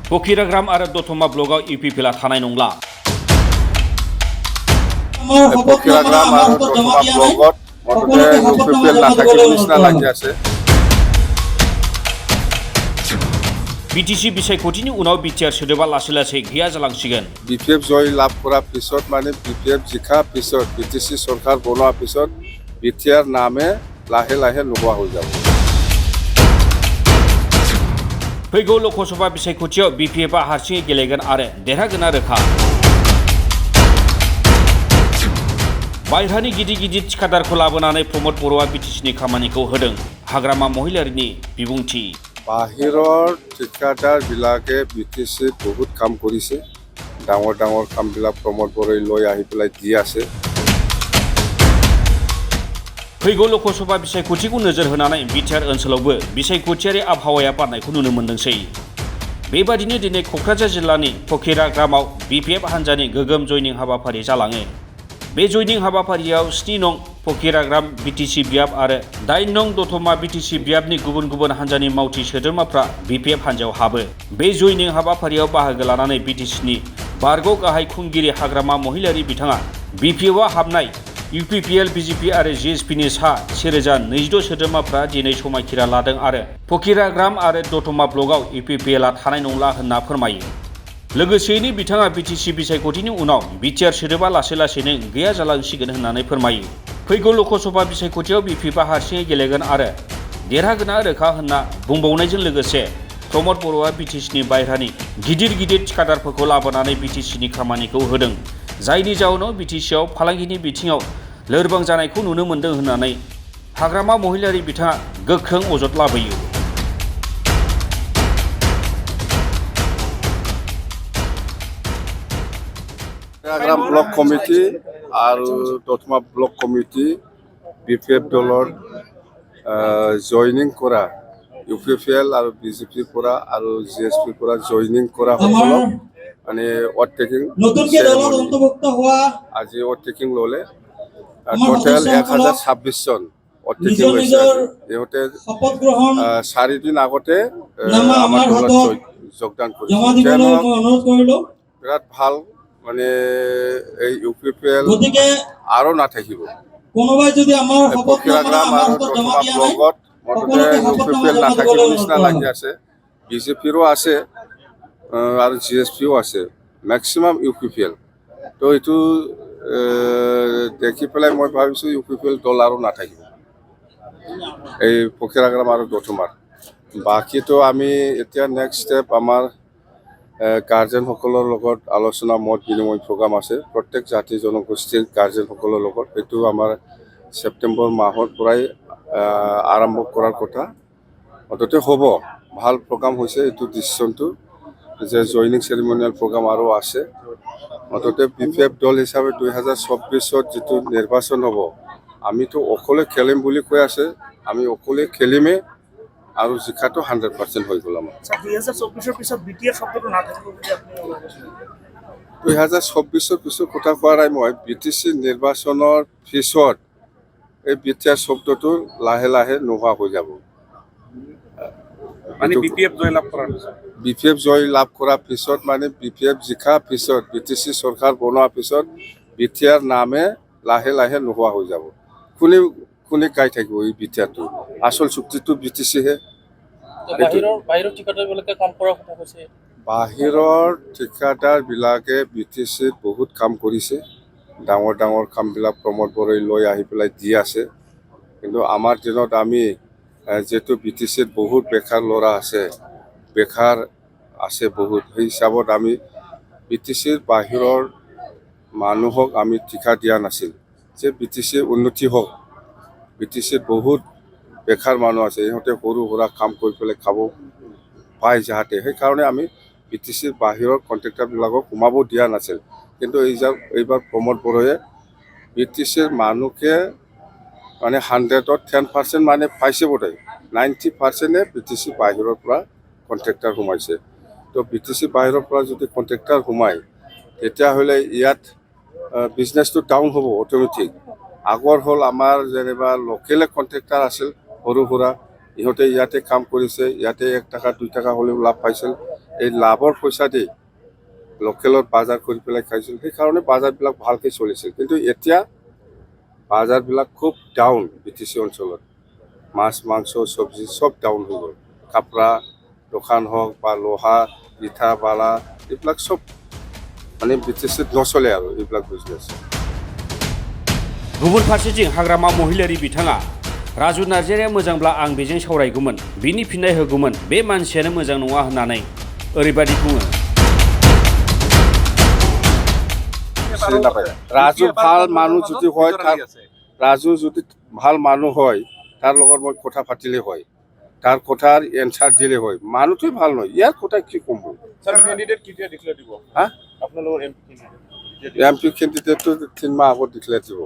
फकिराग्राम आरो दतमा ब्लकआव इउपिपिएलआ थानाय नंला। फकिराग्राम आरो दतमा ब्लकत मथते इउपिपिएल नाथाकिबो निसिना लागि आछे। बिटिसि बिसायख'थिनि उनाव बिटिआर सोदोबा लासै लासै गैया जालांसिगोन। बिपिएफ जय लाभ करा पिছত माने बिपिएफ जिखा पिছত बिटिसि सरकार बनोৱা पिছত बिटिआर नामे लाहे लाहे নোহোৱা হৈ যাব। फैगौ ल'कसभा बिसायख'थियाव बिपिएफआ हारसिङै गेलेगोन आरो देरहागोना रोखा। बायह्रानि गिदिर गिदिर थिखादारखौ लाबोनानै प्रमद बर'आ बिटिसिनि खामानिखौ होदों। हाग्रामा महिलारिनि बिबुंथि। बाहिৰৰ ঠিকাদাৰ বিলাকে বিটিসি বহুত কাম কৰিছে। ডাঙৰ ডাঙৰ কামবিলাক প্ৰমোদ বৰই লৈ আহি পেলাই দি আছে। फैगौ ल'कसभा बिसायख'थिखौ नोजोर होनानै बिटिआर ओनसोलावबो बिसायख'थियारि आबहावाया बारनायखौ नुनो मोनदोंसै। बेबादिनो दिनै क'क्राझार जिल्लानि फकिराग्रामाव बिपिएफ हान्जानि गोगोम जयनिं हाबाफारि जालाङो। बे जयनिं हाबाफारियाव 7 नं फकिराग्राम बिटिसि बियाब आरो 8 नं दतमा बिटिसि बियाबनि गुबुन गुबुन हान्जानि मावथि सोद्रोमाफ्रा बिपिएफ हान्जायाव हाबो। बे जयनिं हाबाफारियाव बाहागो लानानै बिटिसिनि बारग' गाहाय खुंगिरि हाग्रामा महिलारि बिथाङा बिपिएफआव हाबनाय इउपिपिएल बिजेपि आरो जिएसपिनि सा 1022 सोद्रोमाफ्रा दिनै समायखिरा लादों आरो फकिराग्राम आरो दतमा ब्लकआव इउपिपिएलआ थानाय नंला होनना फोरमायो। लोगोसेयैनो बिथाङा बिटिसि बिसायख'थिनि उनाव बिटिआर सोदोबा लासै लासैनो गैया जालांसिगोन होननानै फोरमायो। फैगौ ल'कसभा बिसायख'थियाव बिपिएफआ हारसिङै गेलेगोन आरो देरहागोना रोखा होनना बुंबावनायजों लोगोसे प्रमद बर'आ बिटिसिनि बायह्रानि गिदिर गिदिर थिखादारफोरखौ लाबोनानै बिटिसिनि खामानिखौ होदों। जायनि जाउनाव बिटिसिआव फालांगिनि बिथिङाव लोरबां जानायखौ नुनो मोन्दों होननानै हाग्रामा महिलारि बिथाङा गोख्रों अजद लाबोयो। फकिराग्राम ब्लक कमिटी আৰু দতমা ব্লক কমিটি বিপিএফ দলৰ জয়নিং কৰা ইউপিপিএল আৰু বিজেপিৰ পৰা আৰু জিএসপিৰ পৰা জয়নিং কৰা সকলক মানে ওভাৰটেকিং আজি ওভাৰটেকিং ল'লে। টোটেল 1026 জন ওভাৰটেকিং লৈছে। ইহঁতে 4 দিন আগতে আমাৰ দলত যোগদান কৰিছে। বিৰাট ভাল মানে এই ইউপিপিএল আৰু নাথাকিব। ফকিৰাগ্ৰাম আৰু দতমা ব্লকত মটতে ইউপিপিএল নাথাকিব নিচিনা লাগি আছে। বিজেপিৰো আছে আৰু জিএসপিও আছে, মেক্সিমাম ইউপিপিএল। তো এইটো দেখি পেলাই মই ভাবিছোঁ ইউপিপিএল দল আৰু নাথাকিব এই ফকিৰাগ্ৰাম আৰু দতমাৰ। বাকীতো আমি এতিয়া নেক্সট ষ্টেপ আমাৰ গাৰ্জেনসকলৰ লগত আলোচনা মত বিনিময় প্ৰগ্ৰাম আছে প্ৰত্যেক জাতি জনগোষ্ঠীৰ গাৰ্জেনসকলৰ লগত। এইটো আমাৰ ছেপ্টেম্বৰ মাহৰ পৰাই আৰম্ভ কৰাৰ কথা। অন্ততঃ হ'ব, ভাল প্ৰগ্ৰাম হৈছে এইটো ডিচিশ্যনটো যে জয়নিং চেৰিমনিয়েল প্ৰগ্ৰাম আৰু আছে। অন্ততঃ বিপিএফ দল হিচাপে 2024ত যিটো নিৰ্বাচন হ'ব, আমিতো অকলে খেলিম বুলি কৈ আছে। আমি অকলে খেলিমেই আৰু জিকাটো 100% হৈ গ'ল আমাৰ। 2024 পিছত বিটিআৰ শব্দটো নাথাকিব বুলি আপুনি 2024 পিছত কথা কোৱা নাই মই। বিটিসি নিৰ্বাচনৰ পিছত এই বিটিআৰ শব্দটো লাহে লাহে নোহোৱা হৈ যাব। মানে বিপিএফ জয় লাভ কৰাৰ পিছত বিপিএফ জয় লাভ কৰাৰ পিছত মানে বিপিএফ জিকা পিছত বিটিসি চৰকাৰ বনোৱাৰ পিছত বিটিআৰ নামে লাহে লাহে নোহোৱা হৈ যাব। কোনে কোনে গাই থাকিব এই বিটিআৰটো? আসল চুক্তিটো বিটিসিহে। বাহিৰৰ ঠিকাদাৰবিলাকে কাম কৰাৰ কথা কৈছে। বাহিৰৰ ঠিকাদাৰবিলাকে বিটিসিত বহুত কাম কৰিছে। ডাঙৰ ডাঙৰ কামবিলাক প্ৰমোদ বৰই লৈ আহি পেলাই দি আছে। কিন্তু আমাৰ দিনত আমি যিহেতু বিটিসিত বহুত বেকাৰ ল'ৰা আছে, বেকাৰ আছে বহুত, সেই হিচাপত আমি বিটিসিৰ বাহিৰৰ মানুহক আমি ঠিকা দিয়া নাছিল যে বিটিসিৰ উন্নতি হওক। বিটিসিত বহুত বেকাৰ মানুহ আছে, ইহঁতে সৰু সুৰা কাম কৰি পেলাই খাব পায় যাহাতে, সেইকাৰণে আমি বিটিসিৰ বাহিৰৰ কণ্ট্ৰেক্টাৰবিলাকক সোমাব দিয়া নাছিল। কিন্তু এইবাৰ প্ৰমোদ বৰয়ে বিটিসিৰ মানুহকে মানে 100ত 10% মানে পাইছে বোধ, 90%য়ে বিটিসি বাহিৰৰ পৰা কণ্ট্ৰেক্টাৰ সোমাইছে। তো বিটিসি বাহিৰৰ পৰা যদি কণ্ট্ৰেক্টাৰ সোমায় তেতিয়াহ'লে ইয়াত বিজনেছটো ডাউন হ'ব অট'মেটিক। আগৰ হ'ল আমাৰ যেনিবা লোকেলে কণ্ট্ৰেক্টাৰ আছিল সৰু সুৰা, ইহঁতে ইয়াতে কাম কৰিছে, ইয়াতে 1 টকা 2 টকা হ'লেও লাভ পাইছিল। এই লাভৰ পইচা দি লোকেলত বজাৰ কৰি পেলাই খাইছিল, সেইকাৰণে বজাৰবিলাক ভালকৈ চলিছিল। কিন্তু এতিয়া বজাৰবিলাক খুব ডাউন BTC অঞ্চলত, মাছ মাংস চব্জি চব ডাউন হৈ গ'ল। কাপোৰ দোকান হওক বা লোহা ইটা বালা এইবিলাক চব মানে BTCত নচলে আৰু এইবিলাক বিজনেছ। गुबुन फारसेथिं हाग्रामा महिलारि बिथाङा राजु नार्जारिया मोजांब्ला आं बेजों सावरायगौमोन, बिनि फिननाय होगौमोन, बे मानसियानो मोजां नङा होननानै ओरैबायदि बुङो। राजु ভাল মানুহ যদি হয়, राजु যদি ভাল মানুহ হয়, তাৰ লগত মই কথা পাতিলে হয়, তাৰ কথাৰ এনচাৰ দিলে হয়। মানুহটোৱে ভাল নহয়, ইয়াৰ কথা কি ক'ম? এমপি কেণ্ডিডেটটো 3 মাহ আগত ডিক্লেয়াৰ দিব।